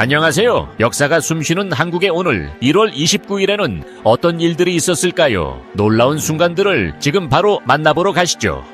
안녕하세요. 역사가 숨쉬는 한국의 오늘 1월 29일에는 어떤 일들이 있었을까요? 놀라운 순간들을 지금 바로 만나보러 가시죠.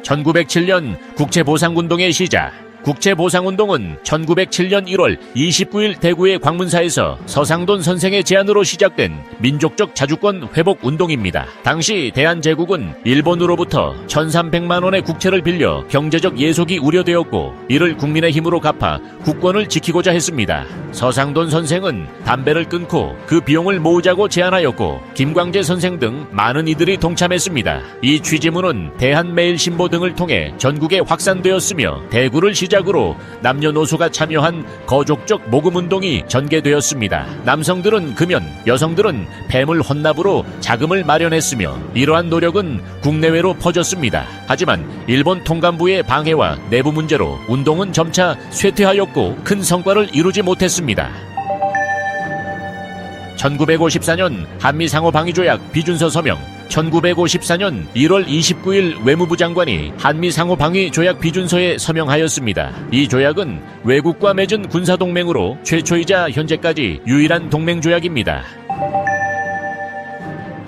1907년 국채보상운동의 시작. 국채보상운동은 1907년 1월 29일 대구의 광문사에서 서상돈 선생의 제안으로 시작된 민족적 자주권 회복 운동입니다. 당시 대한제국은 일본으로부터 1,300만 원의 국채를 빌려 경제적 예속이 우려되었고 이를 국민의 힘으로 갚아 국권을 지키고자 했습니다. 서상돈 선생은 담배를 끊고 그 비용을 모으자고 제안하였고 김광재 선생 등 많은 이들이 동참했습니다. 이 취지문은 대한매일신보 등을 통해 전국에 확산되었으며 대구를 시작으로 남녀노소가 참여한 거족적 모금운동이 전개되었습니다. 남성들은 금연, 여성들은 폐물 헌납으로 자금을 마련했으며 이러한 노력은 국내외로 퍼졌습니다. 하지만 일본 통감부의 방해와 내부 문제로 운동은 점차 쇠퇴하였고 큰 성과를 이루지 못했습니다. 1954년 한미상호방위조약 비준서 서명, 1954년 1월 29일 외무부 장관이 한미상호방위조약 비준서에 서명하였습니다. 이 조약은 외국과 맺은 군사동맹으로 최초이자 현재까지 유일한 동맹조약입니다.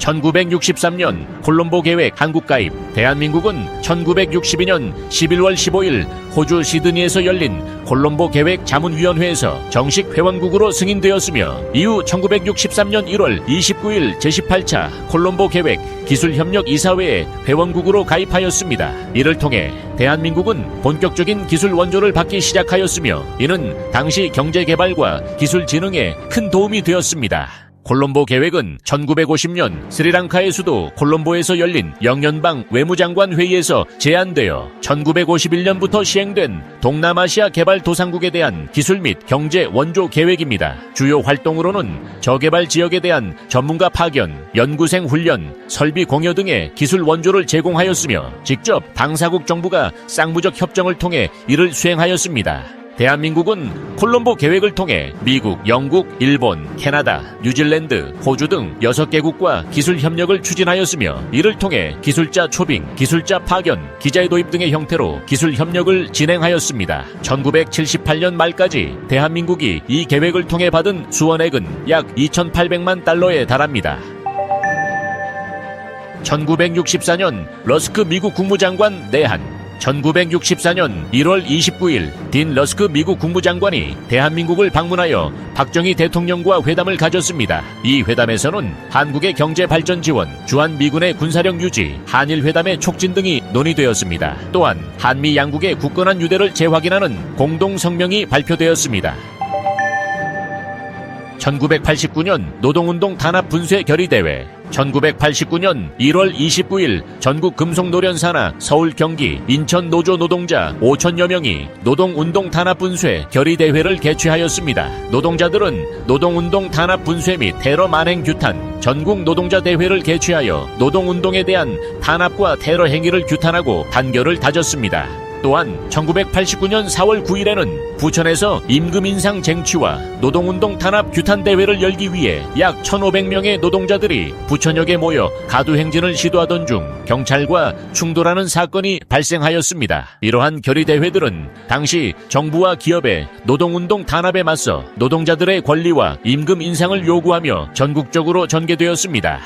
1963년 콜롬보 계획 한국 가입. 대한민국은 1962년 11월 15일 호주 시드니에서 열린 콜롬보 계획 자문위원회에서 정식 회원국으로 승인되었으며 이후 1963년 1월 29일 제18차 콜롬보 계획 기술협력 이사회에 회원국으로 가입하였습니다. 이를 통해 대한민국은 본격적인 기술 원조를 받기 시작하였으며 이는 당시 경제개발과 기술 진흥에 큰 도움이 되었습니다. 콜롬보 계획은 1950년 스리랑카의 수도 콜롬보에서 열린 영연방 외무장관 회의에서 제안되어 1951년부터 시행된 동남아시아 개발도상국에 대한 기술 및 경제 원조 계획입니다. 주요 활동으로는 저개발 지역에 대한 전문가 파견, 연구생 훈련, 설비 공여 등의 기술 원조를 제공하였으며 직접 당사국 정부가 쌍무적 협정을 통해 이를 수행하였습니다. 대한민국은 콜롬보 계획을 통해 미국, 영국, 일본, 캐나다, 뉴질랜드, 호주 등 6개국과 기술 협력을 추진하였으며 이를 통해 기술자 초빙, 기술자 파견, 기자의 도입 등의 형태로 기술 협력을 진행하였습니다. 1978년 말까지 대한민국이 이 계획을 통해 받은 수원액은 약 2,800만 달러에 달합니다. 1964년 러스크 미국 국무장관 내한. 1964년 1월 29일 딘 러스크 미국 국무장관이 대한민국을 방문하여 박정희 대통령과 회담을 가졌습니다. 이 회담에서는 한국의 경제 발전 지원, 주한미군의 군사력 유지, 한일 회담의 촉진 등이 논의되었습니다. 또한 한미 양국의 굳건한 유대를 재확인하는 공동 성명이 발표되었습니다. 1989년 노동운동 단합 분쇄 결의대회. 1989년 1월 29일 전국 금속노련 산하 서울, 경기, 인천 노조 노동자 5천여 명이 노동운동 단합 분쇄 결의대회를 개최하였습니다. 노동자들은 노동운동 단합 분쇄 및 테러 만행 규탄, 전국 노동자 대회를 개최하여 노동운동에 대한 탄압과 테러 행위를 규탄하고 단결을 다졌습니다. 또한 1989년 4월 9일에는 부천에서 임금 인상 쟁취와 노동운동 탄압 규탄 대회를 열기 위해 약 1,500명의 노동자들이 부천역에 모여 가두행진을 시도하던 중 경찰과 충돌하는 사건이 발생하였습니다. 이러한 결의대회들은 당시 정부와 기업의 노동운동 탄압에 맞서 노동자들의 권리와 임금 인상을 요구하며 전국적으로 전개되었습니다.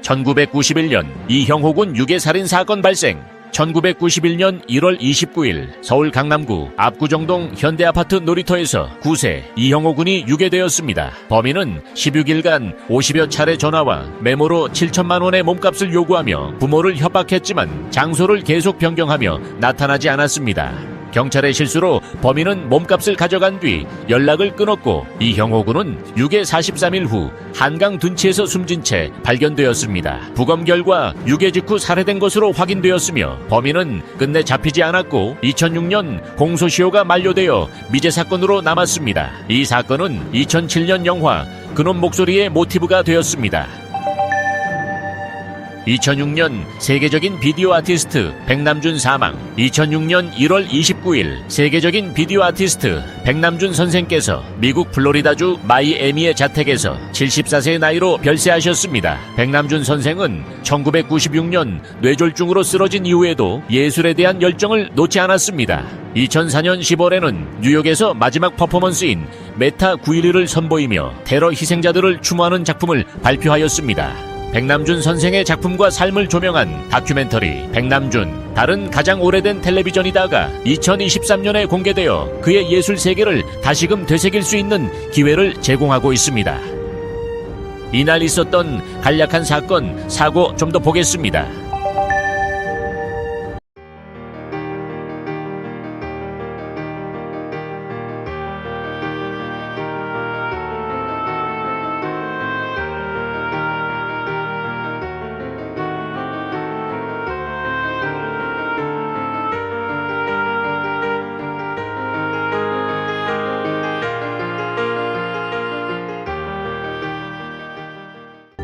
1991년 이형호군 유괴살인 사건 발생. 1991년 1월 29일 서울 강남구 압구정동 현대아파트 놀이터에서 9세 이형호 군이 유괴되었습니다. 범인은 16일간 50여 차례 전화와 메모로 7천만 원의 몸값을 요구하며 부모를 협박했지만 장소를 계속 변경하며 나타나지 않았습니다. 경찰의 실수로 범인은 몸값을 가져간 뒤 연락을 끊었고 이형호 군은 유괴 43일 후 한강 둔치에서 숨진 채 발견되었습니다. 부검 결과 유괴 직후 살해된 것으로 확인되었으며 범인은 끝내 잡히지 않았고 2006년 공소시효가 만료되어 미제 사건으로 남았습니다. 이 사건은 2007년 영화 그놈 목소리의 모티브가 되었습니다. 2006년 세계적인 비디오 아티스트 백남준 사망. 2006년 1월 29일 세계적인 비디오 아티스트 백남준 선생께서 미국 플로리다주 마이애미의 자택에서 74세의 나이로 별세하셨습니다. 백남준 선생은 1996년 뇌졸중으로 쓰러진 이후에도 예술에 대한 열정을 놓지 않았습니다. 2004년 10월에는 뉴욕에서 마지막 퍼포먼스인 메타 9.11을 선보이며 테러 희생자들을 추모하는 작품을 발표하였습니다. 백남준 선생의 작품과 삶을 조명한 다큐멘터리 백남준, 다른 가장 오래된 텔레비전이다가 2023년에 공개되어 그의 예술 세계를 다시금 되새길 수 있는 기회를 제공하고 있습니다. 이날 있었던 간략한 사건, 사고 좀 더 보겠습니다.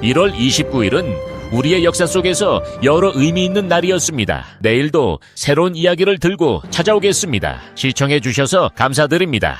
(1월 29일은) 우리의 역사 속에서 여러 의미 있는 날이었습니다. 내일도 새로운 이야기를 들고 찾아오겠습니다. 시청해 주셔서 감사드립니다.